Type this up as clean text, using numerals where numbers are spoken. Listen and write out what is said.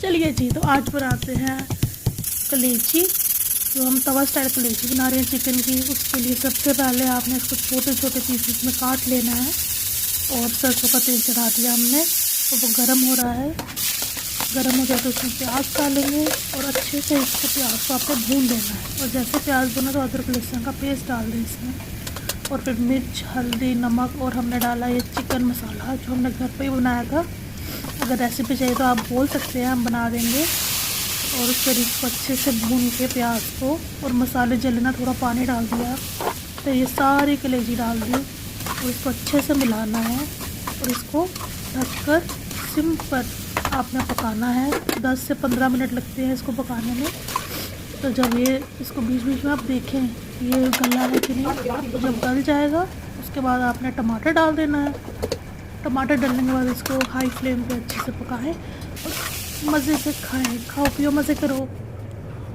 चलिए जी, तो आज बनाते हैं कलेजी। जो हम तवा स्टाइल कलेजी बना रहे हैं चिकन की। उसके लिए सबसे पहले आपने इसको छोटे छोटे पीसेस में काट लेना है और सरसों का तेल चढ़ा दिया हमने और वो गर्म हो रहा है। गर्म हो जाए तो उसमें प्याज डालेंगे और अच्छे से इसको प्याज को आपने भून लेना है। और जैसे प्याज भुना तो अदरक लहसुन का पेस्ट डाल दें इसमें, और फिर मिर्च, हल्दी, नमक, और हमने डाला ये चिकन मसाला जो हमने घर पे ही बनाया था। अगर रेसिपी चाहिए तो आप बोल सकते हैं, हम बना देंगे। और फिर इसको अच्छे से भून के प्याज को और मसाले जलना, थोड़ा पानी डाल दिया, फिर ये सारी कलेजी डाल दी और इसको अच्छे से मिलाना है। और इसको ढककर सिम पर आपने पकाना है। 10 से 15 मिनट लगते हैं इसको पकाने में। तो जब ये इसको बीच बीच में आप देखें ये गला है कि नहीं, तो जब गल जाएगा उसके बाद आपने टमाटर डाल देना है। टमाटर डालने के बाद इसको हाई फ्लेम पे अच्छे से पकाएं और मज़े से खाएं। खाओ पियो, मज़े करो।